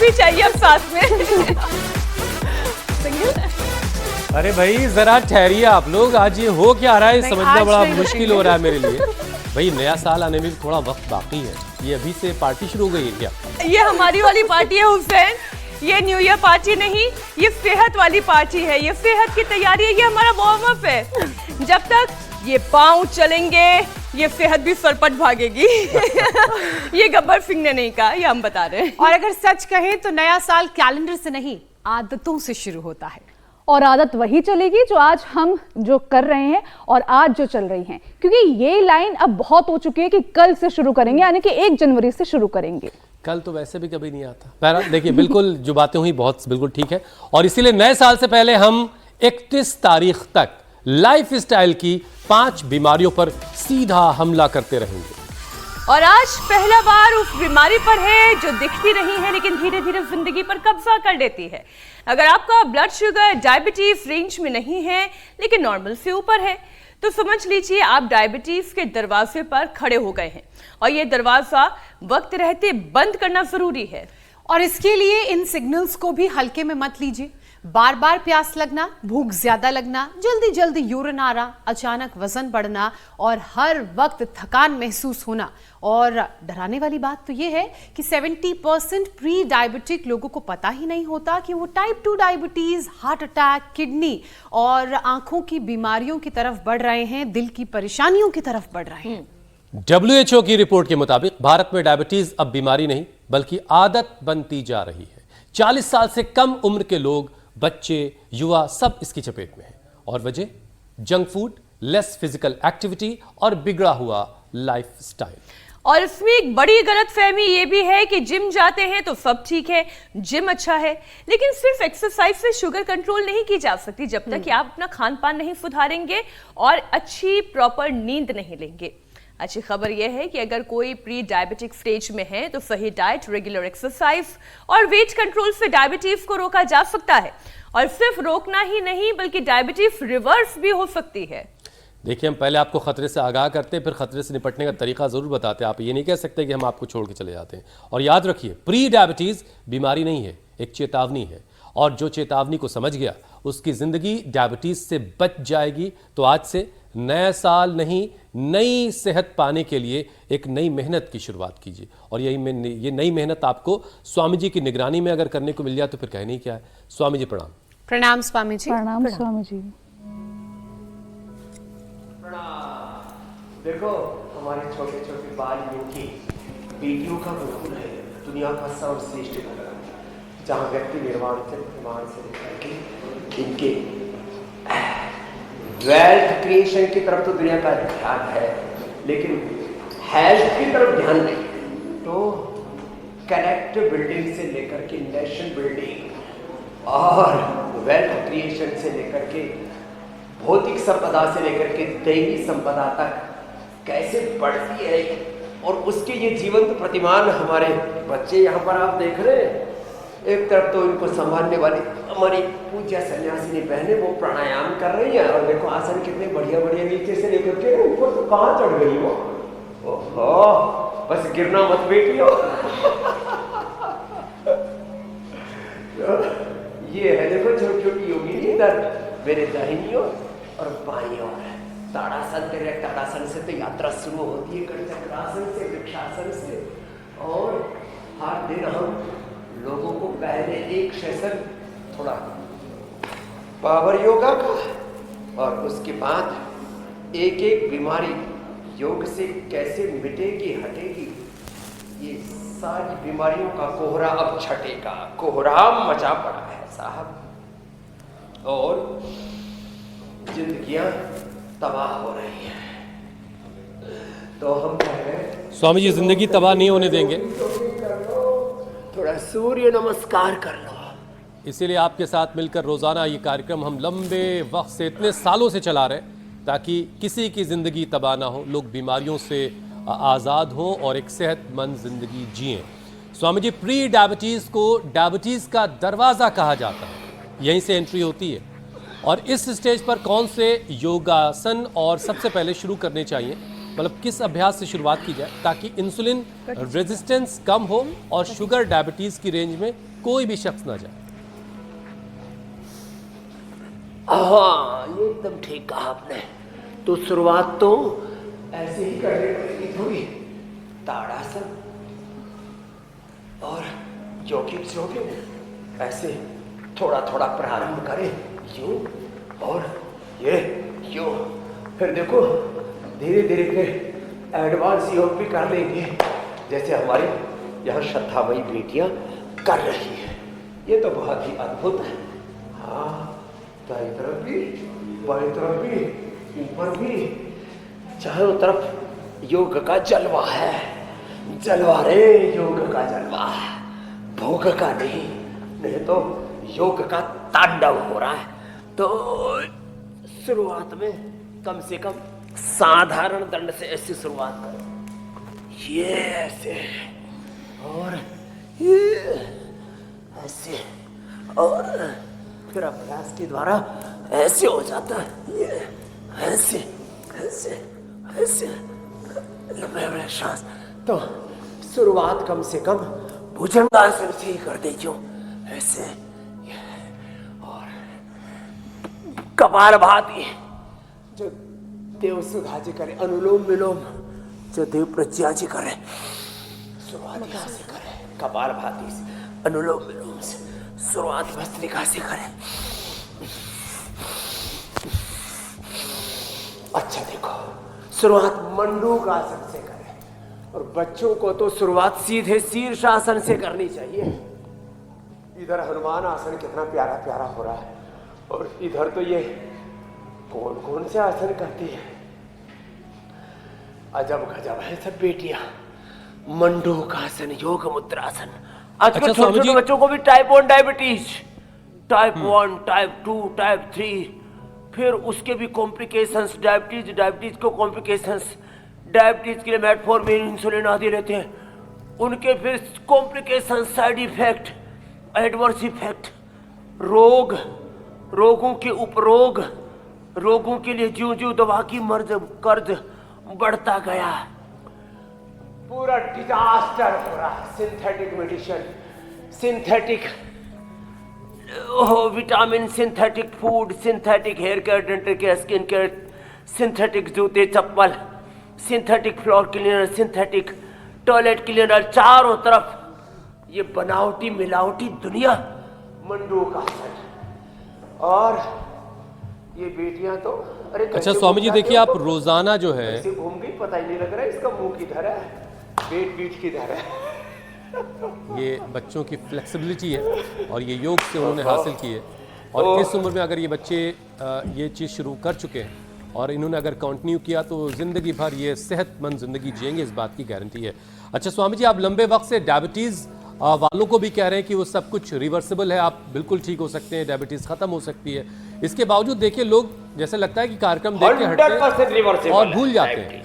भी चाहिए अब साथ में। अरे भाई जरा ठहरिए आप लोग, आज ये हो क्या रहा है समझना बड़ा मुश्किल हो रहा है मेरे लिए। भाई नया साल आने में भी थोड़ा वक्त बाकी है, ये अभी से पार्टी शुरू हो गई है क्या? ये हमारी वाली पार्टी है हुसैन, ये न्यू ईयर पार्टी नहीं, ये सेहत वाली पार्टी है, ये सेहत की तैयारी है, ये हमारा वार्म अप है। जब तक ये पाँव चलेंगे ये सेहत भी सरपट भागेगी। ये गब्बर सिंह ने नहीं कहा, ये हम बता रहे हैं। और अगर सच कहें तो नया साल कैलेंडर से नहीं आदतों से शुरू होता है, और आदत वही चलेगी जो आज हम जो कर रहे हैं और आज जो चल रही हैं, क्योंकि ये लाइन अब बहुत हो चुकी है कि कल से शुरू करेंगे, यानी कि 1 जनवरी से शुरू करेंगे। कल तो वैसे भी कभी नहीं आता। बहरहाल देखिए, बिल्कुल जो बातें हुई बहुत बिल्कुल ठीक है, और इसीलिए नए साल से पहले हम 31 तारीख तक लाइफ स्टाइल की 5 बीमारियों पर सीधा हमला करते रहेंगे। और आज पहला बार उस बीमारी पर है जो दिखती नहीं है लेकिन धीरे धीरे जिंदगी पर कब्जा कर लेती है। अगर आपका ब्लड शुगर डायबिटीज रेंज में नहीं है लेकिन नॉर्मल से ऊपर है तो समझ लीजिए आप डायबिटीज के दरवाजे पर खड़े हो गए हैं, और ये दरवाजा वक्त रहते बंद करना जरूरी है। और इसके लिए इन सिग्नल्स को भी हल्के में मत लीजिए। बार बार प्यास लगना, भूख ज्यादा लगना, जल्दी जल्दी यूरिन आ रहा, अचानक वजन बढ़ना और हर वक्त थकान महसूस होना। और डराने वाली बात तो ये है कि 70% प्री डायबिटिक लोगों को पता ही नहीं होता कि वो type 2 diabetes, heart attack, kidney और आंखों की बीमारियों की तरफ बढ़ रहे हैं, दिल की परेशानियों की तरफ बढ़ रहे हैं। WHO की रिपोर्ट के मुताबिक भारत में डायबिटीज अब बीमारी नहीं बल्कि आदत बनती जा रही है। 40 साल से कम उम्र के लोग, बच्चे, युवा सब इसकी चपेट में हैं। और वजह junk food, less physical activity और बिगड़ा हुआ लाइफस्टाइल। और इसमें एक बड़ी गलतफहमी ये भी है कि जिम जाते हैं तो सब ठीक है, जिम अच्छा है, लेकिन सिर्फ एक्सरसाइज से शुगर कंट्रोल नहीं की जा सकती जब तक कि आप अपना खान पान नहीं सुधारेंगे और अच्छी प्रॉपर नींद नहीं लेंगे। अच्छी खबर यह है कि अगर कोई प्री डायबिटिक स्टेज में है तो सही डाइट, रेगुलर एक्सरसाइज और वेट कंट्रोल से डायबिटीज को रोका जा सकता है। और सिर्फ रोकना ही नहीं बल्कि डायबिटीज रिवर्स भी हो सकती है। देखिए, हम पहले आपको खतरे से आगाह करते हैं, फिर खतरे से निपटने का तरीका जरूर बताते हैं। आप ये नहीं कह सकते कि हम आपको छोड़ के चले जाते हैं। और याद रखिए, प्री डायबिटीज बीमारी नहीं है, एक चेतावनी है, और जो चेतावनी को समझ गया उसकी जिंदगी डायबिटीज से बच जाएगी। तो आज से नया साल नहीं, नई सेहत पाने के लिए एक नई मेहनत की शुरुआत कीजिए। और ये नई मेहनत आपको स्वामी जी की निगरानी में अगर करने को मिल जाए तो फिर कहने क्या है। स्वामी जी प्रणाम। प्रणाम स्वामी जी। प्रणाम स्वामी जी। देखो हमारे छोटे छोटे बाल की बेटियों का गुरुकुल है, दुनिया का सर्वश्रेष्ठ गुरुकुल, जहाँ व्यक्ति निर्माण से लेकर के इनके वेल्थ क्रिएशन की तरफ तो दुनिया का ध्यान है, लेकिन हेल्थ की तरफ ध्यान नहीं। तो कैरेक्टर बिल्डिंग से लेकर के नेशन बिल्डिंग और वेल्थ क्रिएशन से लेकर के भौतिक संपदा से लेकर के दैवी संपदा तक कैसे बढ़ती है, और उसके ये जीवंत प्रतिमान हमारे बच्चे यहाँ पर आप देख रहे हैं। एक तरफ तो इनको संभालने वाली हमारी पूज्य सन्यासिनी बहनें वो प्राणायाम कर रही हैं, और देखो आसन कितने बढ़िया बढ़िया नीचे से लेकर के ऊपर तो कहाँ चढ़ गई वो। ओहो, बस गिरना मत बेटियों। ये है देखो छोटी छोटी योगिनी, इधर मेरे दाहिनी ओर और बाईं ओर। ताड़ासन, डायरेक्ट ताड़ासन से तो यात्रा शुरू होती है, चक्रासन से, वृक्षासन से। और हर दिन हम लोगों को पहले एक सेशन थोड़ा पावर योगा का, और उसके बाद एक एक बीमारी योग से कैसे मिटेगी, हटेगी, ये सारी बीमारियों का कोहरा अब छटेगा। कोहराम मचा पड़ा है साहब, और जिंदगियां तबाह हो रही हैं। तो हम कह रहे हैं स्वामी जी जिंदगी तबाह नहीं होने देंगे, थोड़ा सूर्य नमस्कार कर लो। इसीलिए आपके साथ मिलकर रोजाना ये कार्यक्रम हम लंबे वक्त से, इतने सालों से चला रहे, ताकि किसी की जिंदगी तबाह ना हो, लोग बीमारियों से आज़ाद हों और एक सेहतमंद जिंदगी जिएं। स्वामी जी, प्री डायबिटीज़ को डायबिटीज़ का दरवाज़ा कहा जाता है, यहीं से एंट्री होती है। और इस स्टेज पर कौन से योगासन और सबसे पहले शुरू करने चाहिए, मतलब किस अभ्यास से शुरुआत की जाए ताकि इंसुलिन रेजिस्टेंस कम हो और शुगर डायबिटीज की रेंज में कोई भी शख्स ना जाए? हाँ, ये एकदम ठीक कहा आपने। तो शुरुआत तो ऐसे ही करनी पड़ेगी, थोड़ी ताड़ासन और जोखिम जोखिम ऐसे थोड़ा थोड़ा प्रारंभ करें, यूं और ये यूं, फिर देखो धीरे धीरे फिर एडवांस योग भी कर लेंगे, जैसे हमारी यहाँ श्रद्धामयी बेटियां कर रही है। ये तो बहुत ही अद्भुत है। हाँ, दाई तरफ भी, बाई तरफ भी, ऊपर भी, चारों तरफ योग का जलवा है। जलवा रे, योग का जलवा, भोग का नहीं, नहीं तो योग का तांडव हो रहा है। तो शुरुआत में कम से कम साधारण दंड से ऐसी शुरुआत करो, ये ऐसे और ये ऐसे, और फिर अभ्यास के द्वारा ऐसे हो जाता है, ये ऐसे ऐसे ऐसे, लंबे लंबे श्वास। तो शुरुआत कम से कम भुजंगासन से ही कर दीजिए, ऐसे, और कपालभाति जो देव सुधा जी करे, अनुलोम विलोम जो देव प्रज्ञा जी करे, शुरुआत यहाँ से करे, कपालभाति से, अनुलोम विलोम से शुरुआत भस्त्रिका से करें। अच्छा देखो, शुरुआत मंडूकासन से करें, और बच्चों को तो शुरुआत सीधे शीर्षासन से करनी चाहिए। इधर हनुमान आसन कितना प्यारा प्यारा हो रहा है, और इधर तो ये कौन कौन से आसन करती है, अजब गजब है सब बेटियां। मंडूकासन, योग मुद्रासन। आजकल अच्छा, छोटे छोटे बच्चों को भी type 1 diabetes, type 1, type 2, type 3, फिर उसके भी कॉम्प्लिकेशंस, डायबिटीज को कॉम्प्लिकेशंस, डायबिटीज के लिए मेटफॉर्मिन, इंसुलिन आदि रहते हैं, उनके फिर complication, side effect, adverse effect, रोग, रोगों के उपरोग, रोगों के लिए ज्यों ज्यों दवा की कर्ज बढ़ता गया, पूरा डिजास्टर हो रहा है। Synthetic medicine, synthetic vitamin, synthetic food, synthetic hair care, dental care, skin care, synthetic जूते चप्पल, synthetic floor cleaner, synthetic toilet cleaner, चारों तरफ ये बनावटी मिलावटी दुनिया, मंडूकासन। और ये बेटियां तो अरे अच्छा स्वामी जी, देखिए आप रोजाना जो है ऐसे घूम गई, पता ही नहीं लग रहा है इसका मुंह किधर है, पेट पीठ किधर है। ये बच्चों की फ्लेक्सिबिलिटी है और ये योग से उन्होंने हासिल की है, और इस उम्र में अगर ये बच्चे ये चीज़ शुरू कर चुके हैं और इन्होंने अगर कंटिन्यू किया तो ज़िंदगी भर ये सेहतमंद ज़िंदगी जिएंगे, इस बात की गारंटी है। अच्छा स्वामी जी, आप लंबे वक्त से डायबिटीज़ वालों को भी कह रहे हैं कि वो सब कुछ रिवर्सिबल है, आप बिल्कुल ठीक हो सकते हैं, डायबिटीज़ ख़त्म हो सकती है। इसके बावजूद देखिए लोग जैसे लगता है कि कार्यक्रम देख के हटते हैं और भूल जाते हैं,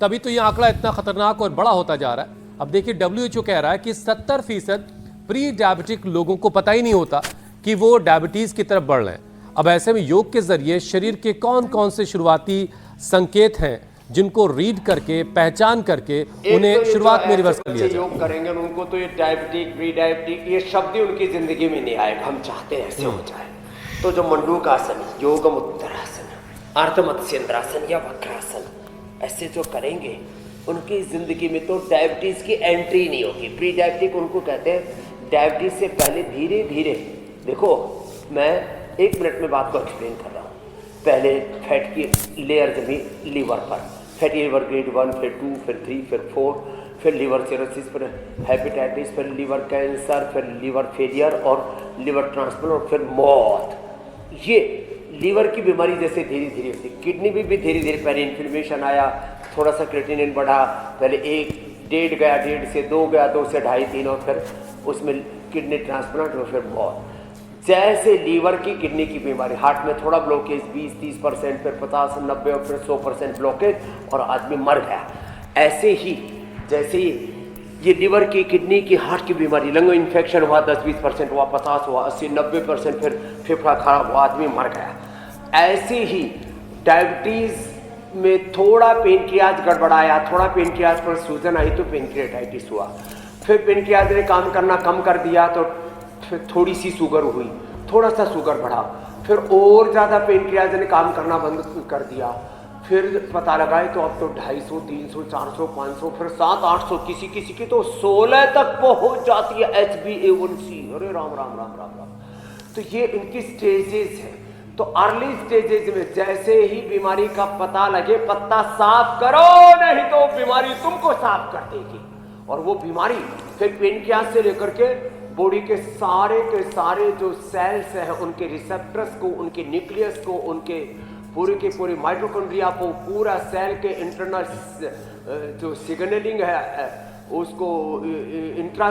तभी तो ये आंकड़ा इतना खतरनाक और बड़ा होता जा रहा है। अब देखिए WHO कह रहा है कि 70% प्री डायबिटिक लोगों को पता ही नहीं होता कि वो डायबिटीज की तरफ बढ़ रहे हैं। अब ऐसे में योग के जरिए शरीर के कौन कौन से शुरुआती संकेत हैं जिनको रीड करके, पहचान करके उन्हें तो शुरुआत में रिवर्स कर लिया जाए। योग करेंगे उनको तो ये डायबिटिक, प्री डायबिटिक, ये शब्द ही उनकी जिंदगी में नहीं आएगा। हम चाहते हैं ऐसे हो जाए। तो जो मंडूकासन, योग मुद्रासन, अर्धमत्स्येंद्रासन या वक्रासन, ऐसे जो करेंगे उनकी जिंदगी में तो डायबिटीज की एंट्री नहीं होगी। प्री डायबिटिक उनको कहते हैं डायबिटीज से पहले धीरे धीरे। देखो मैं 1 मिनट में बात को एक्सप्लेन कर रहा हूँ। पहले फैट की लेयर जमी लीवर पर, फैटी लीवर ग्रेड 1, फिर 2, फिर 3, फिर 4, फिर लीवर सिरोसिस, फिर हेपेटाइटिस, फिर लीवर कैंसर, फिर लीवर फेलियर और लीवर ट्रांसप्लांट और फिर मौत। ये लीवर की बीमारी जैसे धीरे धीरे होती, किडनी में भी धीरे धीरे पहले इन्फ्लेमेशन आया, थोड़ा सा क्रिएटिनिन बढ़ा, पहले 1, 1.5 गया, 1.5 से 2 गया, 2 से 2.5, 3 और फिर उसमें किडनी ट्रांसप्लांट और फिर मौत। जैसे लीवर की, किडनी की बीमारी, हार्ट में थोड़ा ब्लॉकेज 20-30%, फिर 50, 90 और फिर 100% ब्लॉकेज और आदमी मर गया। ऐसे ही जैसे ही ये लीवर की, किडनी की, हार्ट की बीमारी, लंग इन्फेक्शन हुआ 10-20% हुआ, 50 हुआ, 80-90% फिर फेफड़ा खराब हुआ, आदमी मर गया। ऐसे ही डायबिटीज में थोड़ा पेनक्रियाज गड़बड़ाया, थोड़ा पेनक्रियाज पर सूजन आई तो पेनक्रियाटाइटिस हुआ। फिर पेनक्रियाज ने काम करना कम कर दिया तो फिर थोड़ी सी शुगर हुई, थोड़ा सा शुगर बढ़ा, फिर और ज़्यादा पेनक्रियाज ने काम करना बंद कर दिया। फिर पता लगाए तो अब तो 250, 300, 400, 500, फिर 700-800, किसी किसी की तो 16 तक पहुंच जाती है HbA1c। अरे राम राम राम राम राम। तो ये इनकी स्टेजेस है। तो अर्ली स्टेजेस में जैसे ही बीमारी का पता लगे, पत्ता साफ करो, नहीं तो बीमारी तुमको साफ कर देगी। और वो बीमारी फिर पेनक्रियाज से लेकर के बॉडी के सारे जो सेल्स हैं, उनके रिसेप्टर्स को, उनके न्यूक्लियस को, उनके पूरे माइटोकॉन्ड्रिया को, पूरा सेल के इंटरनल जो सिग्नलिंग है उसको, इंट्रा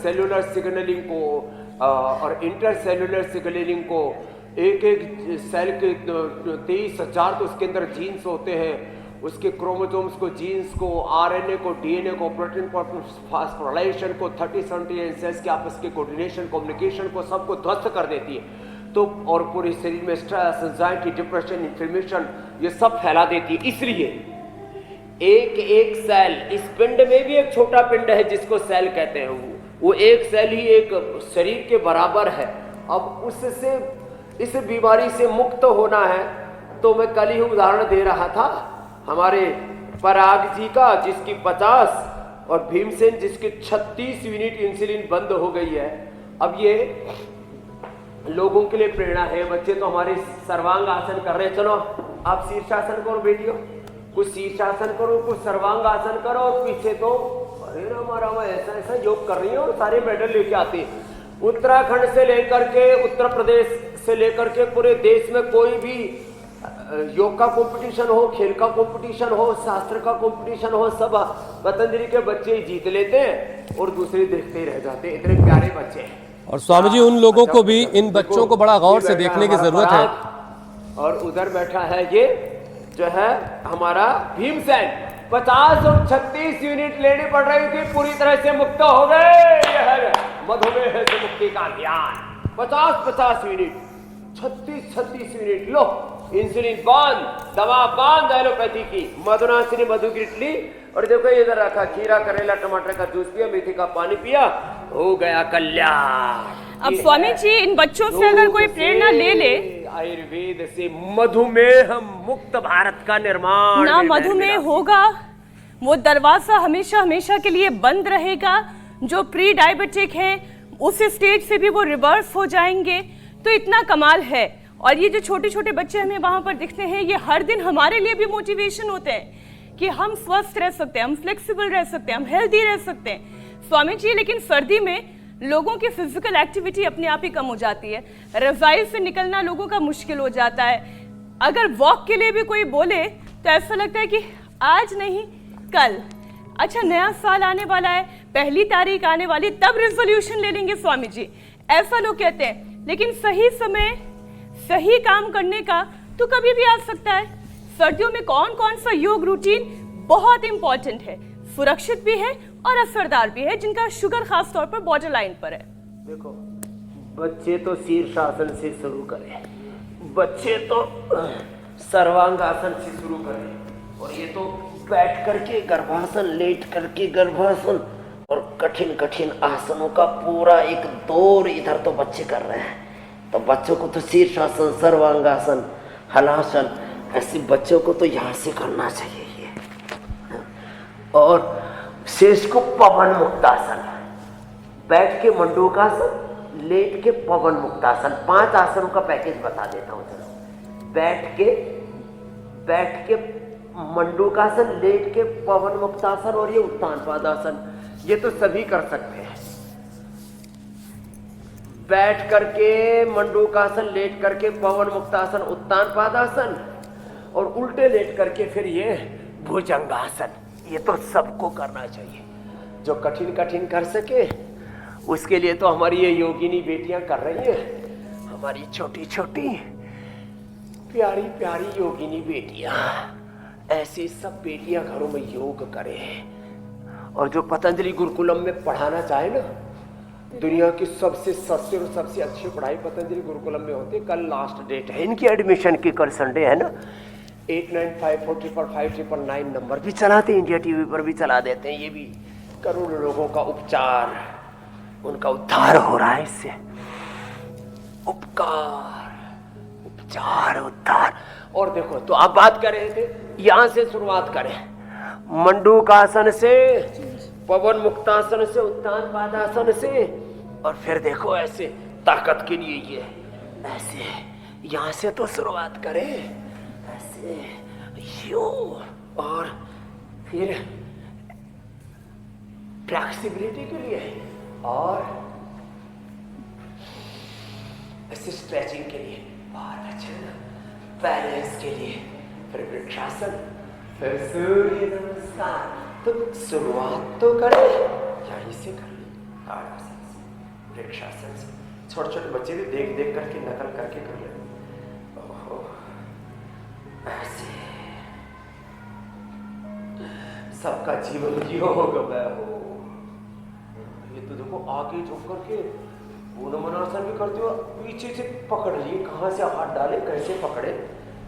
सेलुलर सिग्नलिंग को और इंटर सेलुलर सिग्नलिंग को, एक सेल के 23,000 तो उसके अंदर जीन्स होते हैं, उसके क्रोमोसोम्स को, जीन्स को, आरएनए को, डीएनए को, प्रोटीन फास्फोराइलेशन को, 30-70 सेल्स के आपस के कोऑर्डिनेशन, कम्युनिकेशन को सबको ध्वस्त कर देती है। तो और पूरे शरीर में स्ट्रेस, एंजाइटी, डिप्रेशन, इन्फ्लेमेशन ये सब फैला देती है। इसलिए एक एक सेल, इस पिंड में भी एक छोटा पिंड है जिसको सेल कहते हैं, वो एक सेल ही एक शरीर के बराबर है। अब उससे इस बीमारी से मुक्त होना है तो मैं कल ही उदाहरण दे रहा था हमारे पराग जी का, जिसकी 50 और भीमसेन जिसकी 36 यूनिट इंसुलिन बंद हो गई है। अब ये लोगों के लिए प्रेरणा है। बच्चे तो हमारे सर्वांग आसन कर रहे हैं, चलो आप शीर्षासन करो बेटियों, कुछ शीर्षासन करो, कुछ सर्वांग आसन करो। और पीछे तो अरे हमारा मैं ऐसा ऐसा योग कर रही हूँ, सारे मेडल लेके आते हैं। उत्तराखंड से लेकर के, उत्तर प्रदेश से लेकर के पूरे देश में कोई भी योग का कंपटीशन हो, खेल का कंपटीशन हो, शास्त्र का कंपटीशन हो, सब पतंजलि के बच्चे ही जीत लेते हैं और दूसरे देखते ही रह जाते हैं। इतने प्यारे बच्चे हैं। और स्वामी जी, उन लोगों को भी, इन बच्चों को बड़ा गौर से देखने की जरूरत है। और उधर बैठा है ये जो है हमारा भीमसेन, 50 और 36 यूनिट लेनी पड़ रही थी, पूरी तरह से मुक्त हो गए। यह है मधुमेह से मुक्ति का ज्ञान। 50 यूनिट, 36 यूनिट लो, इंसुलिन बंद, दवा बंद, एलोपैथी की, मधुनाशिनी मधुग्रिट ली और देखो इधर रखा, खीरा, करेला, टमाटर का जूस पिया, मेथी का पानी पिया, हो गया कल्याण। अब स्वामी जी, इन बच्चों से अगर कोई प्रेरणा ले ले, आयुर्वेद से मधुमेह मुक्त भारत का निर्माण, ना मधुमेह होगा, वो दरवाजा हमेशा हमेशा के लिए बंद रहेगा। जो प्री डायबिटिक है उस स्टेज से भी वो रिवर्स हो जाएंगे। तो इतना कमाल है। और ये जो छोटे छोटे बच्चे हमें वहां पर दिखते हैं, ये हर दिन हमारे लिए भी मोटिवेशन होते हैं कि हम स्वस्थ रह सकते हैं, हम फ्लेक्सिबल रह सकते हैं, हम हेल्दी रह सकते हैं। स्वामी जी, लेकिन सर्दी में लोगों की फिजिकल एक्टिविटी अपने आप ही कम हो जाती है, रजाई से निकलना लोगों का मुश्किल हो जाता है। अगर वॉक के लिए भी कोई बोले तो ऐसा लगता है कि आज नहीं कल। अच्छा, नया साल आने वाला है, 1 तारीख आने वाली, तब रेजोल्यूशन ले लेंगे स्वामी जी, ऐसा लोग कहते हैं। लेकिन सही समय सही काम करने का तो कभी भी आ सकता है। सर्दियों में कौन कौन सा योग रूटीन बहुत इंपॉर्टेंट है, सुरक्षित भी है और असरदार भी है, जिनका शुगर खास तौर पर बॉर्डर लाइन पर है। देखो, बच्चे तो शीर्षासन से शुरू करें, बच्चे तो सर्वांगासन से शुरू करें, और ये तो बैठ करके गर्भासन, लेट करके गर्भासन और कठिन कठिन आसनों का पूरा एक दौर इधर तो बच्चे कर रहे हैं। तो बच्चों को तो शीर्षासन, सर्वांगासन, हलासन, ऐसे बच्चों को तो यहाँ से करना चाहिए ये। और शेष को पवन मुक्तासन, बैठ के मंडूकासन, लेट के पवन मुक्तासन, 5 आसनों का पैकेज बता देता हूँ। चलो, बैठ के मंडूकासन, लेट के पवन मुक्तासन और ये उत्तान पादासन, ये तो सभी कर सकते हैं। बैठ करके मंडूकासन, लेट करके पवन मुक्तासन, उत्तान पादासन और उल्टे लेट करके फिर ये भुजंगासन, ये तो सबको करना चाहिए। जो कठिन कठिन कर सके उसके लिए तो हमारी ये योगिनी बेटियां कर रही हैं, हमारी छोटी छोटी प्यारी प्यारी योगिनी बेटियां। ऐसी सब बेटियां घरों में योग करें। और जो पतंजलि गुरुकुलम में पढ़ाना चाहे ना, दुनिया की सबसे सस्ती और सबसे अच्छी पढ़ाई पतंजलि गुरुकुलम में होती है। कल लास्ट डेट है इनकी एडमिशन की, कल संडे है ना। 89544599 नंबर भी चलाते हैं, इंडिया टीवी पर भी चला देते हैं। ये भी करोड़ों लोगों का उपचार, उनका उद्धार हो रहा है इससे। उपचार उद्धार। और देखो, तो आप बात कर रहे थे, यहां से शुरुआत करें, मंडूकासन से, पवन मुक्तासन से, उत्तान पादासन से, और फिर देखो ऐसे ताकत के लिए ये ऐसे यहां से तो शुरुआत करें, ऐसे यूं, और फिर फ्लेक्सिबिलिटी के लिए, और ऐसे स्ट्रेचिंग के लिए, बहुत अच्छा ना, बैलेंस के लिए, फिर वृक्षासन, फिर सूर्य नमस्कार। तो शुरुआत तो करें, यहीं से कर ले, ताड़ासन से, वृक्षासन से। छोटे छोटे बच्चे भी देख देख करके नकल करके कर ले। ओहो, ऐसे सबका जीवन जियो गया हो। ये तो देखो, आगे झुक करके नमनासन भी करते हो, पीछे से पकड़ लिए, कहाँ से हाथ डाले, कैसे पकड़े,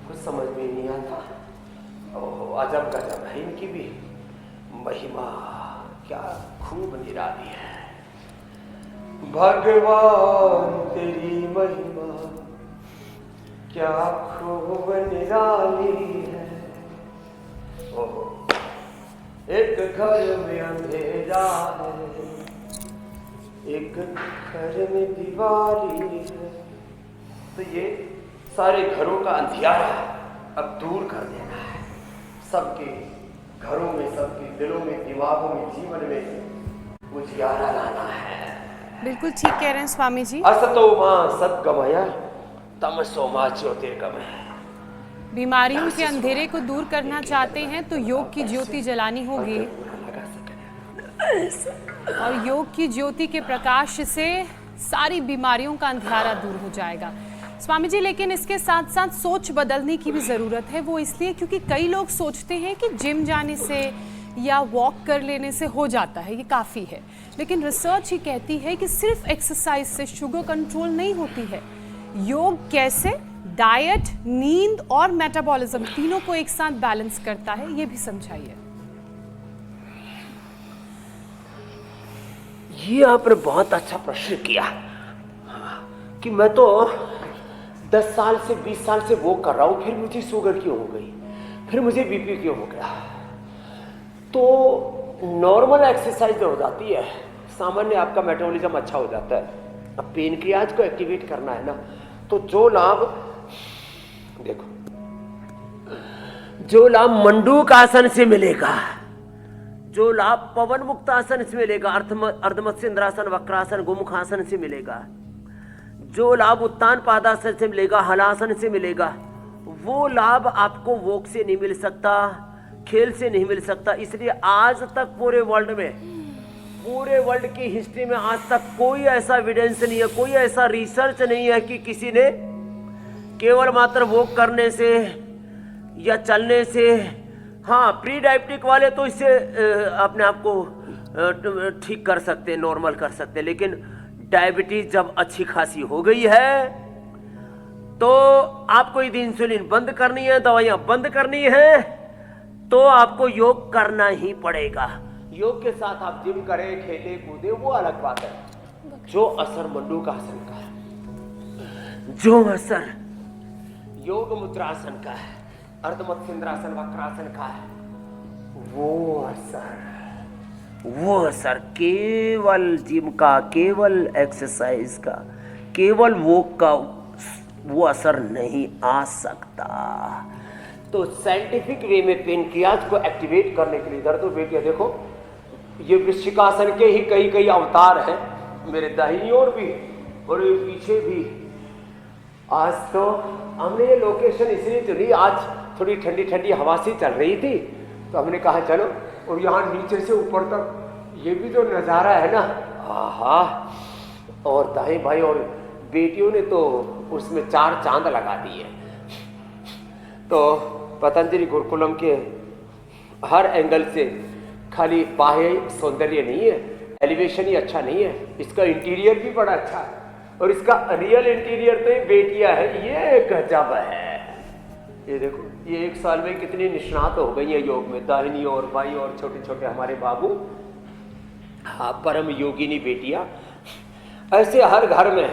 कुछ समझ में नहीं आता। ओहो, अजब गजब है इनकी भी महिमा, क्या खूब निराली है। भगवान तेरी महिमा क्या खूब निराली है। ओहो, एक घर में अंधेरा है, एक घर में दिवाली है। तो ये सारे घरों का अंधियारा अब दूर कर देना है, सबके घरों में, सबके दिलों में, दिमागों में, जीवन में उजियारा लाना है। बिल्कुल ठीक कह रहे हैं स्वामी जी। असतो मां सद्गमय तमसो मां ज्योतिर्गमय। बीमारियों के अंधेरे को दूर करना चाहते हैं तो योग की ज्योति जलानी होगी, और योग की ज्योति के प्रकाश से सारी बीमारियों का अंधियारा दूर हो जाएगा। स्वामी जी, लेकिन इसके साथ साथ सोच बदलने की भी ज़रूरत है। वो इसलिए क्योंकि कई लोग सोचते हैं कि जिम जाने से या वॉक कर लेने से हो जाता है, ये काफ़ी है। लेकिन रिसर्च ही कहती है कि सिर्फ एक्सरसाइज से शुगर कंट्रोल नहीं होती है। योग कैसे डाइट, नींद और मेटाबॉलिज्म तीनों को एक साथ बैलेंस करता है, ये भी समझाइए। ये आपने बहुत अच्छा प्रश्न किया कि मैं तो 10 साल से 20 साल से वो कर रहा हूं, फिर मुझे शुगर क्यों हो गई, फिर मुझे बीपी क्यों हो गया। तो नॉर्मल एक्सरसाइज हो जाती है, सामान्य आपका मेटाबॉलिज्म अच्छा हो जाता है। अब पेनक्रियाज को एक्टिवेट करना है ना, तो जो लाभ देखो, जो लाभ मंडूकासन से मिलेगा, जो लाभ पवन मुक्तासन से मिलेगा, अर्धमत्स्य इंद्रासन, वक्रासन, गोमुखासन से मिलेगा, जो लाभ उत्तान पादासन से मिलेगा, हलासन से मिलेगा, वो लाभ आपको वॉक से नहीं मिल सकता, खेल से नहीं मिल सकता। इसलिए आज तक पूरे वर्ल्ड की हिस्ट्री में आज तक कोई ऐसा एविडेंस नहीं है, कोई ऐसा रिसर्च नहीं है कि किसी ने केवल मात्र वॉक करने से या चलने से, हाँ प्री डायबिटिक वाले तो इससे अपने आप को ठीक कर सकते हैं, नॉर्मल कर सकते हैं। लेकिन डायबिटीज जब अच्छी खासी हो गई है तो आपको यदि इंसुलिन बंद करनी है, दवाइयां बंद करनी है, तो आपको योग करना ही पड़ेगा। योग के साथ आप जिम करें, खेले कूदे, वो अलग बात है। जो असर मंडूकासन का है, जो असर योग मुद्रासन का है, अर्धमत्स्येंद्रासन, वक्रासन का है, वो असर केवल जिम का, केवल एक्सरसाइज का, केवल वॉक का वो असर नहीं आ सकता। तो साइंटिफिक वे में पेनक्रियाज को एक्टिवेट करने के लिए, इधर तो बेटिया देखो, ये वृश्चिकासन के ही कई अवतार हैं, मेरे दाहिनी ओर भी और ये पीछे भी। आज तो हमने ये लोकेशन इसलिए चुनी, आज थोड़ी ठंडी ठंडी हवा सी चल रही थी, तो हमने कहा चलो, और यहाँ नीचे से ऊपर तक ये भी जो नज़ारा है ना, आहा, और दाएं भाई और बेटियों ने तो उसमें 4 चांद लगा दिए। तो पतंजलि गुरुकुलम के हर एंगल से खाली बाह्य सौंदर्य नहीं है, एलिवेशन ही अच्छा नहीं है, इसका इंटीरियर भी बड़ा अच्छा है, और इसका रियल इंटीरियर तो ये बेटियां है, ये गजब है। ये देखो ये 1 साल में कितनी निष्णात हो गई है योग में, दाहिनी और बाईं और छोटे छोटे हमारे बाबू, हाँ, परम योगिनी बेटियां। ऐसे हर घर में,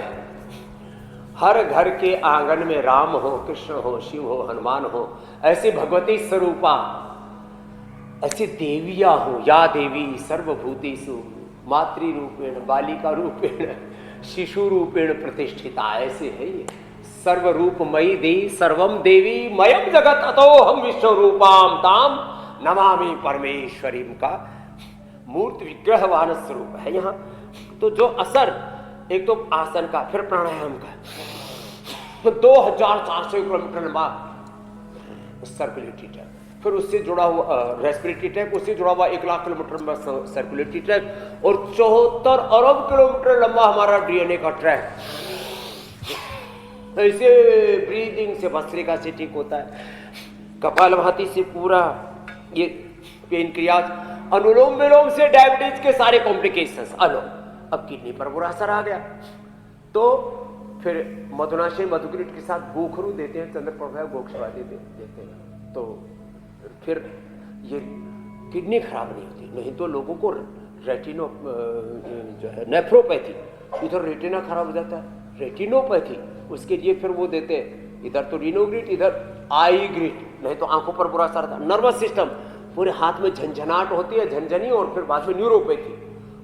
हर घर के आंगन में राम हो, कृष्ण हो, शिव हो, हनुमान हो, ऐसी भगवती स्वरूपा, ऐसी देवियां हो। या देवी सर्वभूतेषु मातृ रूपेण, बालिका रूपेण, शिशु रूपेण प्रतिष्ठिता, ऐसे है ये। सर्वरूपमयी देवी, सर्वम देवी मयम जगत अतो हम विश्व रूपाम ताम नमामि परमेश्वरीम का मूर्ति विग्रहवान स्वरूप है यहाँ। तो जो असर, एक तो आसन का, फिर प्राणायाम का, तो 2400 किलोमीटर लंबा सर्कुलेटरी ट्रैक, फिर उससे जुड़ा हुआ रेस्पिरेटरी ट्रैक, उससे जुड़ा हुआ 1 लाख किलोमीटर लंबा सर्कुलेटरी ट्रैक, और 74 अरब किलोमीटर लंबा हमारा डीएनए का ट्रैक। तो इसे ब्रीदिंग से भस्त्रिका से ठीक होता है, कपालभाति से पूरा ये पेन क्रियाज, अनुलोम विलोम से डायबिटीज के सारे कॉम्प्लिकेशंस। अब किडनी पर बुरा असर आ गया, तो फिर मधुनाशय मधुकृत के साथ गोखरू देते हैं, चंद्रप्रभा गोक्षरा देते हैं, तो फिर ये किडनी खराब नहीं होती। नहीं तो लोगों को रेटिनो जो है नेफ्रोपैथी, इधर रेटिना खराब हो जाता है, रेटिनोपैथी, उसके लिए फिर वो देते हैं, इधर तो रिनोग्रिट, इधर आई ग्रिट, नहीं तो आंखों पर बुरा असर था। नर्वस सिस्टम, पूरे हाथ में झंझनाहट होती है, झंझनी, और फिर बाद में न्यूरोपैथी,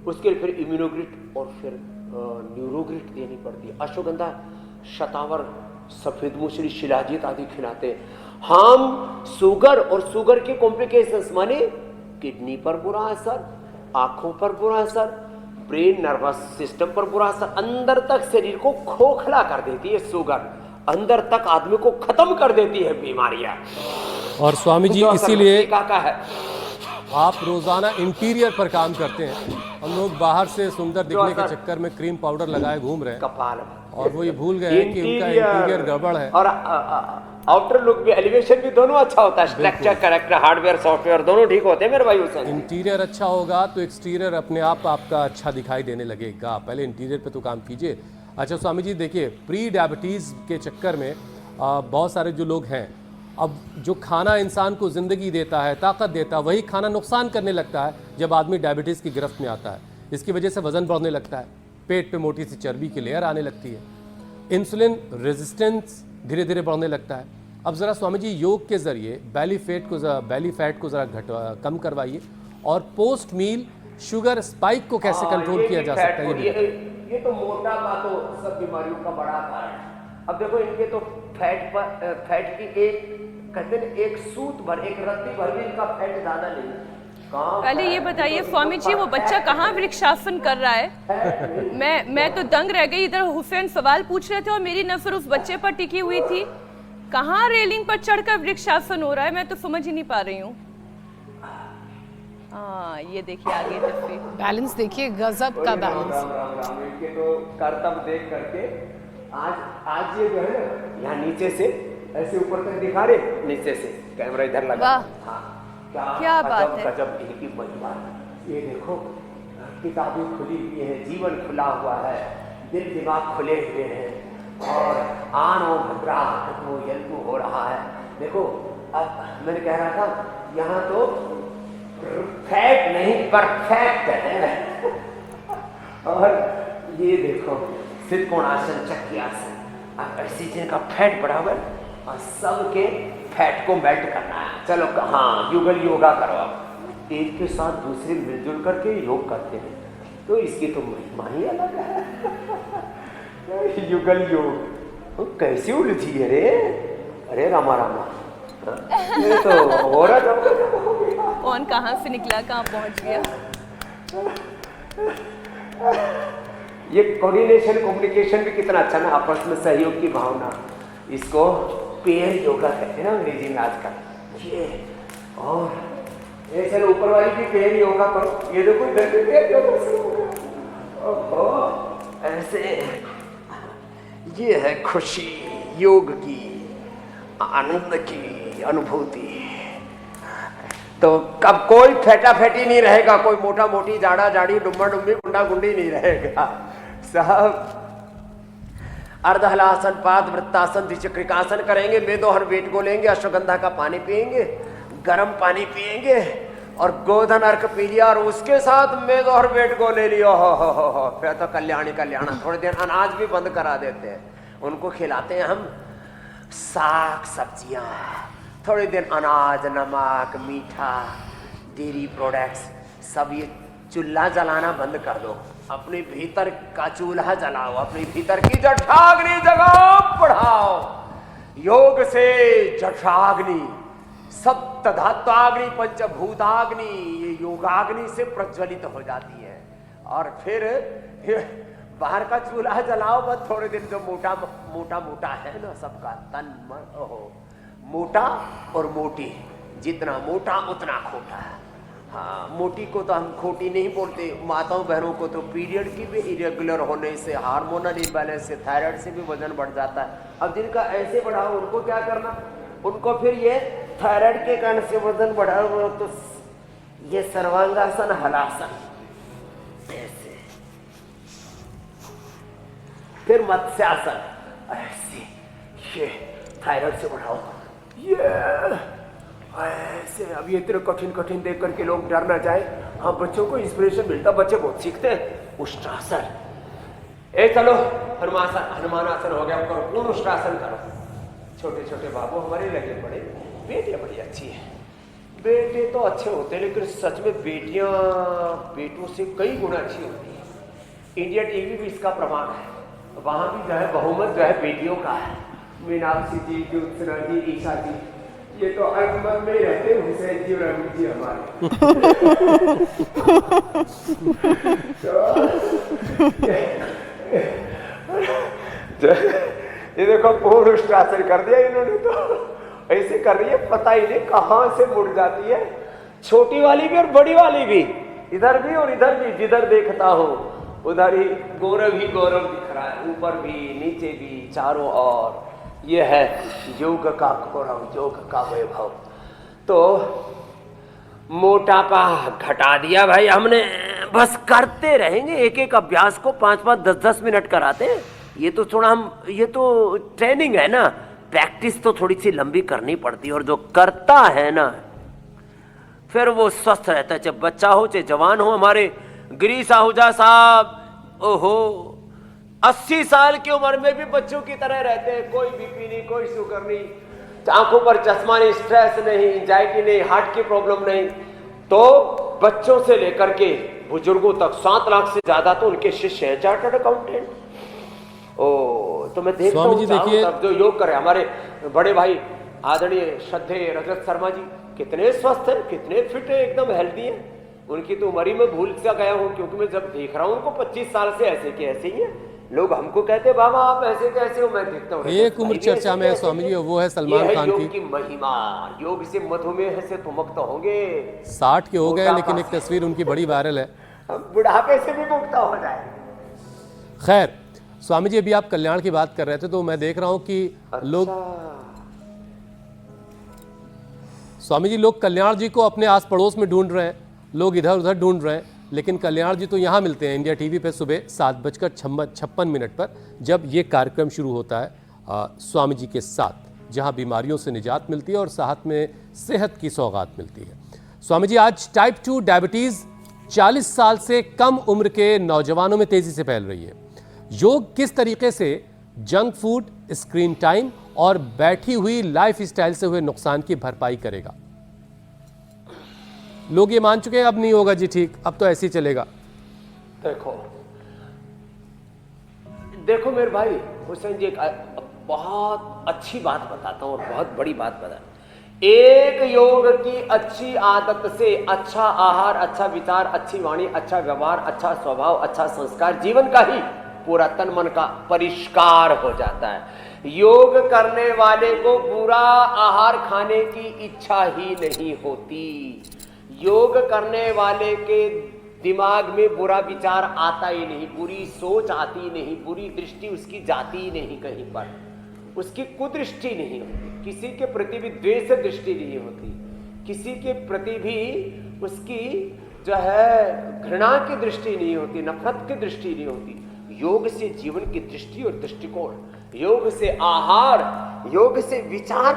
उसके लिए फिर इम्यूनोग्रिट और फिर न्यूरोग्रिट देनी पड़ती है। अश्वगंधा, शतावर, सफेद मुसरी, शिलाजीत आदि खिलाते हैं हम। शुगर और शुगर के कॉम्प्लिकेशंस माने किडनी पर बुरा असर, आंखों पर बुरा असर, ब्रेन नर्वस सिस्टम पर बुरा असर, अंदर तक शरीर को खोखला कर देती है शुगर, अंदर तक आदमी को खत्म कर देती है बीमारियां। और स्वामी जी इसीलिए का है, आप रोजाना इंटीरियर पर काम करते हैं। हम लोग बाहर से सुंदर दिखने के चक्कर में क्रीम पाउडर लगाए घूम रहे हैं, कपाल, और वो ये भूल गए हैं कि उनका इंटीरियर गड़बड़ है। और आउटर लुक भी, एलिवेशन भी दोनों अच्छा होता है, स्ट्रक्चर, कैरेक्टर, हार्डवेयर, सॉफ्टवेयर दोनों ठीक होते हैं मेरे भाई हुसैन। इंटीरियर अच्छा होगा तो एक्सटीरियर अपने आप आपका अच्छा दिखाई देने लगेगा। पहले इंटीरियर पे तो काम कीजिए। अच्छा स्वामी जी देखिए, प्री डायबिटीज़ के चक्कर में बहुत सारे जो लोग हैं, अब जो खाना इंसान को ज़िंदगी देता है, ताकत देता है, वही खाना नुकसान करने लगता है जब आदमी डायबिटीज़ की गिरफ्त में आता है। इसकी वजह से वज़न बढ़ने लगता है, पेट पे मोटी सी चर्बी की लेयर आने लगती है, इंसुलिन रेजिस्टेंस धीरे धीरे बढ़ने लगता है। अब ज़रा स्वामी जी योग के ज़रिए बेली फैट को ज़रा कम करवाइए, और पोस्ट मील शुगर स्पाइक को कैसे कंट्रोल किया जा सकता है? ये तो मोटापा तो सब बीमारियों का बड़ा कारण है। अब देखो इनके तो फैट की एक, कहते हैं एक सूत भर, एक रत्ती भर भी इनका फैट ज्यादा नहीं है। पहले ये बताइए स्वामी जी, वो बच्चा कहाँ वृक्षासन कर रहा है? मैं तो दंग रह गई। इधर हुसैन सवाल पूछ रहे थे और मेरी नजर उस बच्चे पर टिकी हुई थी। कहाँ रेलिंग पर चढ़कर वृक्षासन हो रहा है, मैं तो समझ ही नहीं पा रही हूँ। हाँ, ये देखिए आगे तस्वीर, बैलेंस देखिए, गजब का बैलेंस। राम इनके तो करतब देख करके आज ये जो है ना, यहाँ नीचे से ऐसे ऊपर तक दिखा रहे, नीचे से कैमरा इधर लगा। हाँ, क्या बात है, गजब इनकी महिमा। ये देखो किताबें खुली हुई है, जीवन खुला हुआ है, दिल दिमाग खुले हुए हैं, और आनो भद्रा वो यल्पु हो रहा है। देखो अब मैंने कह रहा था यहाँ तो फैट नहीं परफेक्ट है। और ये देखो सिद्धकोणासन, चक्रियासन, अब ऐसी जिनका फैट बराबर और सबके फैट को मेल्ट करना है। चलो हाँ, युगल योगा करो, आप एक के साथ दूसरे मिलजुल करके योग करते हैं, तो इसकी तो महिमा ही अलग है। युगल योग कैसी उलझी है रे, अरे रामा रामा, ये तो हो रहा था। कौन कहाँ से निकला, कहाँ पहुँच गया। ये कोऑर्डिनेशन, कम्युनिकेशन भी कितना अच्छा ना, आपस में सहयोग की भावना, इसको पेयर योगा कहते हैं ना अंग्रेजी में आजकल। ये और ऐसे ऊपर वाली भी पेयर योगा करो, ये देखो इधर भी पेयर योगा शुरू हो, ऐसे। ये है खुशी, योग की, आनंद की अनुभूति। तो कब कोई फेटा फेटी नहीं रहेगा, कोई मोटा मोटी, जाड़ा जाड़ी, डुम्बा डुम्बी, गुंडा गुंडी नहीं रहेगा। साहब अर्धहलासन, पाद वृत्तासन, द्विचक्रिकासन करेंगे, मेदोहर वेट को लेंगे, अश्वगंधा का पानी पिएंगे, गर्म पानी पिएंगे और गोधन अर्क पी लिया और उसके साथ मेदोहर वेट को ले लिया। हो फिर तो कल्याणी कल्याण। थोड़ी देर अनाज भी बंद करा देते हैं, उनको खिलाते हैं हम साग सब्जियां, थोड़ी देर अनाज, नमक, मीठा, डेयरी प्रोडक्ट्स सब। ये चूल्हा जलाना बंद कर दो, अपने भीतर का चूल्हा जलाओ, अपने भीतर की जठराग्नि जगाओ, बढ़ाओ। योग से जठराग्नि, सप्तधात्वाग्नि, पंचभूताग्नि, ये योगाग्नि से प्रज्वलित हो जाती है। और फिर बाहर का चूल्हा जलाओ बस थोड़े दिन, जो मोटा मोटा मोटा है ना सबका तन मन, ओहो मोटा और मोटी, जितना मोटा उतना खोटा है। हाँ, मोटी को तो हम खोटी नहीं बोलते, माताओं बहनों को तो पीरियड की भी इरेगुलर होने से, हार्मोनल इम्बैलेंस से, थायराइड से भी वजन बढ़ जाता है। अब जिनका ऐसे बढ़ाओ उनको क्या करना, उनको फिर ये थायराइड के कारण से वजन बढ़ा हो तो ये सर्वांगासन, हलासन ऐसे, फिर मत्स्यासन ऐसे, ये थायराइड से बढ़ाओ ये ऐसे। अब ये इतने कठिन कठिन देख करके लोग डर ना जाए। हाँ, बच्चों को इंस्पिरेशन मिलता, बच्चे बहुत सीखते हैं। उष्ट्रासन, चलो हनुमानासन हो गया, करो पूर्ण उष्ट्रासन करो। छोटे छोटे बाबू हमारे लगे पड़े, बेटियां बड़ी अच्छी है। बेटे तो अच्छे होते हैं लेकिन सच में बेटियां बेटों से कई गुना अच्छी होती है। इंडिया टीवी भी इसका प्रमाण है, वहां भी जो है बहुमत जो है बेटियों का है। मीनाक्षी जी, ज्योत्सना जी, ईशा जी, ये तो अकबर में रहते हैं, हुसैन जी और अमीर जी हमारे। ये देखो पूर्ण उष्ट्रासन कर दिया इन्होंने, तो ऐसे कर रही है, पता ही नहीं कहां से मुड़ जाती है। छोटी वाली भी और बड़ी वाली भी, इधर भी और इधर भी, जिधर देखता हूं उधर ही गौरव दिख रहा है, ऊपर भी नीचे भी चारों ओर। ये है योग का गौरव, योग का वैभव। तो मोटापा घटा दिया भाई हमने, बस करते रहेंगे। एक एक अभ्यास को 5-5, 10-10 मिनट कराते हैं। ये तो थोड़ा हम, ये तो ट्रेनिंग है ना, प्रैक्टिस तो थोड़ी सी लंबी करनी पड़ती है। और जो करता है ना फिर वो स्वस्थ रहता है, चाहे बच्चा हो चाहे जवान हो। हमारे गिरीश आहूजा साहब, ओहो 80 साल की उम्र में भी बच्चों की तरह रहते हैं, कोई बीपी नहीं, कोई शुगर नहीं, आंखों पर चश्मा नहीं, स्ट्रेस नहीं, एंजाइटी नहीं, हार्ट की प्रॉब्लम नहीं। तो बच्चों से लेकर के बुजुर्गों तक 7 लाख से ज्यादा तो उनके शिष्य हैं चार्टर्ड अकाउंटेंट। ओ तो मैं देखता हूँ जो योग करे हमारे बड़े भाई आदरणीय श्रद्धेय रजत शर्मा जी, कितने स्वस्थ है, कितने फिट है, एकदम हेल्दी है। उनकी तो उम्र ही में भूल सा गया हूँ, क्योंकि मैं जब देख रहा हूँ उनको 25 साल से ऐसे के ऐसे ही है। लोग हमको कहते हैं बाबा आप ऐसे कैसे हो, मैं देखता हूँ एक उम्र चर्चा में स्वामी जी, वो है सलमान खान की महिमा। योग से मधुमेह से तो मुक्त होंगे, 60 के हो गए, लेकिन एक तस्वीर उनकी बड़ी वायरल है, बुढ़ापे से भी मुक्त हो जाए। खैर स्वामी जी, अभी आप कल्याण की बात कर रहे थे तो मैं देख रहा हूं कि लोग, स्वामी जी, लोग कल्याण जी को अपने आस पड़ोस में ढूंढ रहे हैं, लोग इधर उधर ढूंढ रहे हैं, लेकिन कल्याण जी तो यहाँ मिलते हैं इंडिया टीवी पे सुबह 7:56 पर, जब ये कार्यक्रम शुरू होता है स्वामी जी के साथ, जहाँ बीमारियों से निजात मिलती है और साथ में सेहत की सौगात मिलती है। स्वामी जी, आज टाइप 2 डायबिटीज़ 40 साल से कम उम्र के नौजवानों में तेज़ी से फैल रही है। योग किस तरीके से जंक फूड, स्क्रीन टाइम और बैठी हुई लाइफ स्टाइल से हुए नुकसान की भरपाई करेगा? लोग ये मान चुके हैं अब नहीं होगा जी ठीक, अब तो ऐसे ही चलेगा। देखो मेरे भाई हुसैन जी, एक बहुत अच्छी बात बताता हूँ और बहुत बड़ी बात बता। एक योग की अच्छी आदत से अच्छा आहार, अच्छा विचार, अच्छी वाणी, अच्छा व्यवहार, अच्छा स्वभाव, अच्छा संस्कार, जीवन का ही पूरा तन मन का परिष्कार हो जाता है। योग करने वाले को बुरा आहार खाने की इच्छा ही नहीं होती। योग करने वाले के दिमाग में बुरा विचार आता ही नहीं, बुरी सोच आती नहीं, बुरी दृष्टि उसकी जाती ही नहीं कहीं पर, उसकी कुदृष्टि नहीं होती, किसी के प्रति भी द्वेष दृष्टि नहीं होती, किसी के प्रति भी उसकी जो है घृणा की दृष्टि नहीं होती, नफरत की दृष्टि नहीं होती। योग से जीवन की दृष्टि और दृष्टिकोण, योग से आहार, योग से विचार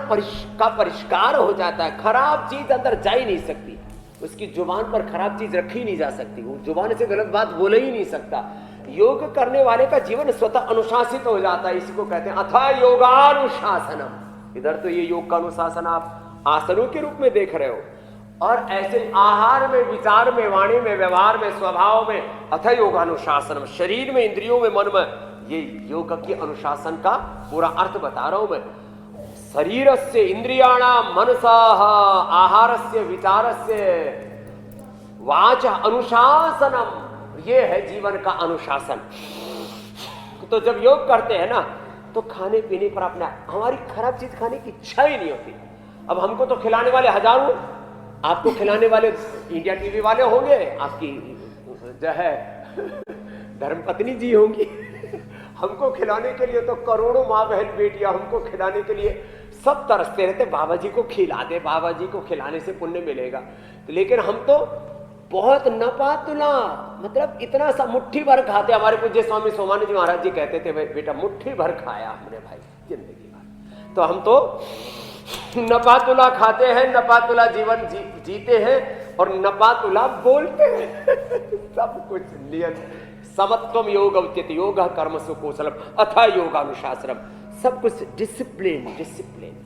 का परिष्कार हो जाता है। खराब चीज अंदर जा ही नहीं सकती, उसकी जुबान पर खराब चीज रखी नहीं जा सकती, वो जुबान से गलत बात बोल ही नहीं सकता। योग करने वाले का जीवन स्वतः अनुशासित हो जाता है। इसी को कहते हैं अथा योगानुशासनम। इधर तो ये योग का अनुशासन आप आसनों के रूप में देख रहे हो, और ऐसे आहार में, विचार में, वाणी में, व्यवहार में, स्वभाव में अथ योगानुशासनम, शरीर में, इंद्रियों में, मन में, ये योग के अनुशासन का पूरा अर्थ बता रहा हूं मैं। शरीरस्य इंद्रियाणाम मनसः आहारस्य विचारस्य वाच अनुशासनम, ये है जीवन का अनुशासन। तो जब योग करते हैं ना, तो खाने पीने पर अपना, हमारी खराब चीज खाने की इच्छा ही नहीं होती। अब हमको तो खिलाने वाले हजारों, आपको खिलाने वाले इंडिया टीवी वाले होंगे, आपकी जो है धर्मपत्नी जी होंगी, हमको खिलाने के लिए तो करोड़ों माँ बहन बेटियां हमको खिलाने के लिए सब तरसते रहते, बाबा जी को खिला दे, बाबा जी को खिलाने से पुण्य मिलेगा। लेकिन हम तो बहुत नपातुला, मतलब इतना सा मुट्ठी भर खाते। हमारे पूज्य स्वामी सोमानंद जी महाराज जी कहते थे, बेटा मुट्ठी भर खाया हमने भाई जिंदगी भर। तो हम तो नपातुला खाते हैं, नपातुला जीवन जीते हैं और नपातुला बोलते हैं। सब कुछ नियत समत्वम योग उच्यते योग कर्मसु कौशलम अथा योगानुशासनम, सब कुछ डिसिप्लिन,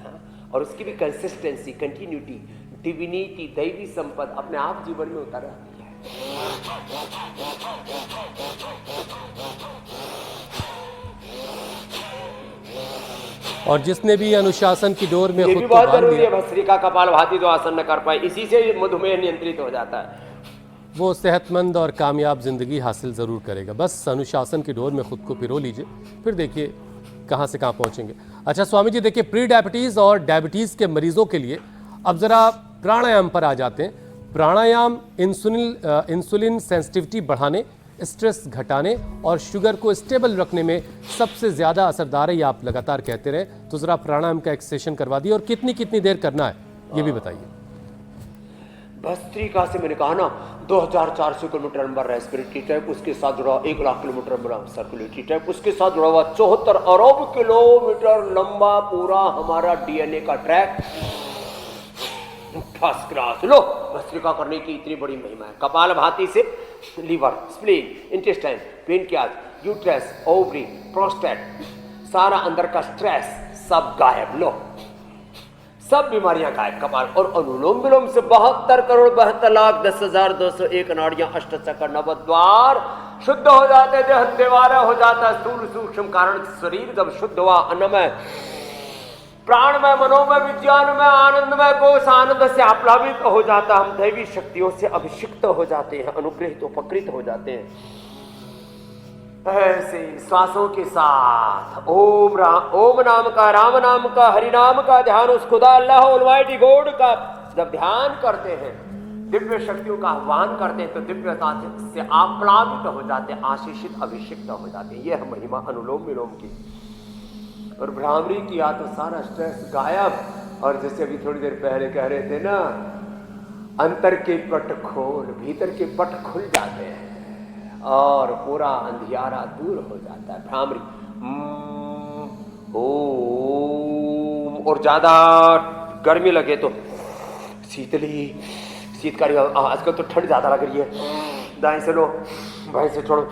हाँ, और उसकी भी कंसिस्टेंसी, कंटिन्यूटी, डिविनिटी, दैवी संपद अपने आप जीवन में उतर आती है। और जिसने भी अनुशासन की डोर में ये खुद भी को बहुत बांध जरूरी लिया, है। भस्त्रिका कपाल भाती जो आसन न कर पाए, इसी से मधुमेह नियंत्रित हो जाता है। वो सेहतमंद और कामयाब जिंदगी हासिल जरूर करेगा। बस अनुशासन की डोर में खुद को पिरो लीजिए, फिर देखिए कहाँ से कहाँ पहुँचेंगे। अच्छा स्वामी जी, देखिए प्री डायबिटीज़ और डायबिटीज़ के मरीजों के लिए अब ज़रा प्राणायाम पर आ जाते हैं। प्राणायाम इंसुलिन सेंसिटिविटी बढ़ाने, स्ट्रेस घटाने और शुगर को स्टेबल रखने में सबसे ज़्यादा असरदार है, ये आप लगातार कहते रहे। तो ज़रा प्राणायाम का एक सेशन करवा दिए, और कितनी कितनी देर करना है ये भी बताइए। भस्त्रिका से मैंने कहा ना 2400 किलोमीटर लंबा रेस्पिरेटरी टाइप, उसके साथ जुड़ा 1 लाख किलोमीटर लंबा सर्कुलेटरी टाइप, उसके साथ जुड़ा हुआ 74 अरब किलोमीटर लंबा पूरा हमारा डीएनए का ट्रैक, फर्स्ट क्लास। लो, भस्त्रिका करने की इतनी बड़ी महिमा है। कपाल भाती से liver, spleen, intestine, pancreas, uterus, ovary, prostate, सारा अंदर का स्ट्रेस सब गायब। लो, सब बीमारियां गायब कपाल। और अनुलोम विलोम से 72 करोड़ 72 लाख 10,201 नाड़ियां, अष्टचक्र, नवद्वार शुद्ध हो जाते, देह देवारा हो जाता, स्थूल सूक्ष्म कारण शरीर जब शुद्ध हुआ, अन्नमय, प्राणमय, मनोमय, विज्ञानमय, आनंदमय, कोश आनंद से आप्लावित हो जाता। हम दैवी शक्तियों से अभिषिक्त हो जाते हैं, अनुग्रहित उपकृत हो जाते हैं। ऐसे श्वासों के साथ ओम नाम का, राम नाम का, हरि नाम का ध्यान, उस खुदा अल्लाह ऑलमाइटी गॉड का जब ध्यान करते हैं, दिव्य शक्तियों का आह्वान करते हैं, तो दिव्यता से आप्लावित हो जाते हैं, आशीषित, अभिषिक्त हो जाते हैं। यह है महिमा अनुलोम विलोम की। और भ्रामरी किया तो सारा स्ट्रेस गायब। और जैसे अभी थोड़ी देर पहले कह रहे थे ना, अंतर के पट खोल, भीतर के पट खुल जाते हैं और पूरा अंधियारा दूर हो जाता है। भ्रामरी ओम, और ज्यादा गर्मी लगे तो शीतकारी, आजकल तो ठंड ज्यादा लग रही है, दाएं से लो, बाएं से छोड़ो,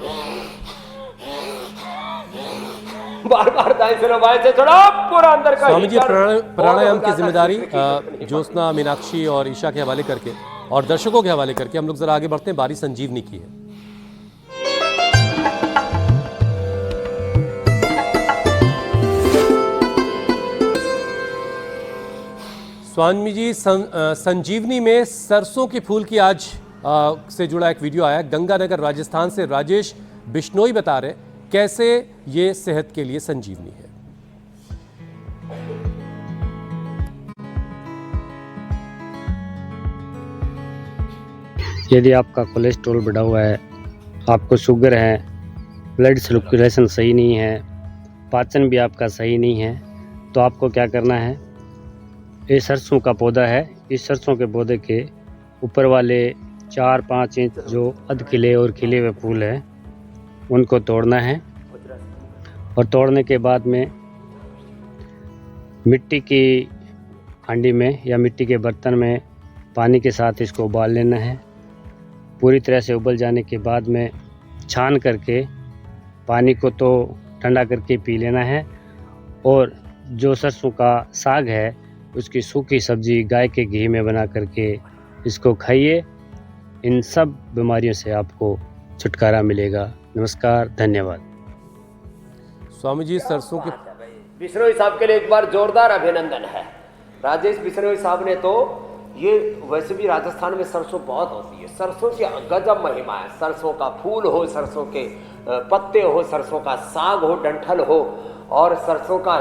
बार बार दाएं से लो, बाएं से छोड़ो, पूरा अंदर का। स्वामी जी, प्राणायाम की जिम्मेदारी ज्योत्सना, मीनाक्षी और ईशा के हवाले करके और दर्शकों के हवाले करके हम लोग जरा आगे बढ़ते हैं। बारी संजीवनी की है। स्वामी जी, संजीवनी में सरसों के फूल की आज से जुड़ा एक वीडियो आया। गंगानगर राजस्थान से राजेश बिश्नोई बता रहे कैसे ये सेहत के लिए संजीवनी है। यदि आपका कोलेस्ट्रॉल बढ़ा हुआ है, आपको शुगर है, ब्लड सर्कुलेशन सही नहीं है, पाचन भी आपका सही नहीं है, तो आपको क्या करना है, ये सरसों का पौधा है, इस सरसों के पौधे के ऊपर वाले 4-5 इंच जो अध खिले और खिले हुए फूल हैं, उनको तोड़ना है और तोड़ने के बाद में मिट्टी की हांडी में या मिट्टी के बर्तन में पानी के साथ इसको उबाल लेना है। पूरी तरह से उबल जाने के बाद में छान करके पानी को तो ठंडा करके पी लेना है। और जो सरसों का साग है उसकी सूखी सब्जी गाय के घी में बना करके इसको खाइए। इन सब बीमारियों से आपको छुटकारा मिलेगा। नमस्कार, धन्यवाद। स्वामी जी, सरसों के बिश्नोई साहब के लिए एक बार जोरदार अभिनंदन है। राजेश बिश्नोई साहब ने तो ये, वैसे भी राजस्थान में सरसों बहुत होती है, सरसों की गजब महिमा है। सरसों का फूल हो, सरसों के पत्ते हो, सरसों का साग हो, डंठल हो, और सरसों का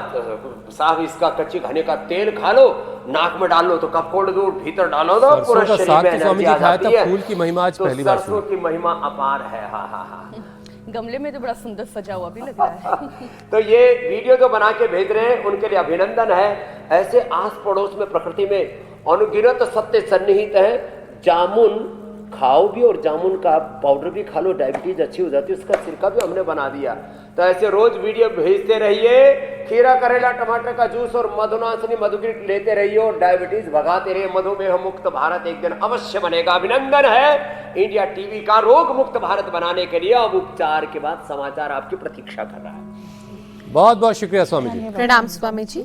साहब इसका कच्ची घने का तेल खा लो, नाक में डाल लो तो कपकोड़ दूर, भीतर डालो तो पूरा शरीर में एनर्जी आ जाती है। फूल की महिमा आज पहली बार सरसों की महिमा अपार है। हाँ। गमले में तो बड़ा सुंदर सजा हुआ भी लग रहा है। तो ये वीडियो जो बना के भेज रहे हैं उनके लिए अभिनंदन है। ऐसे आस पड़ोस में प्रकृति में अनगिनत सत्य सन्निहित है। जामुन खाओ भी और जामुन का पाउडर भी खा लो, डायबिटीज अच्छी हो जाती है। उसका सिरका भी हमने बना दिया। तो ऐसे रोज वीडियो भेजते रहिए। खीरा, करेला, टमाटर का जूस और मधुनाशनी मधुगिर लेते रहिए और डायबिटीज भगाते रहिए। मधुमेह मुक्त भारत एक दिन अवश्य बनेगा। अभिनंदन है इंडिया टीवी का रोग मुक्त भारत बनाने के लिए। अब उपचार के बाद समाचार आपकी प्रतीक्षा कर रहा है। बहुत बहुत शुक्रिया स्वामी जी। प्रणाम स्वामी जी।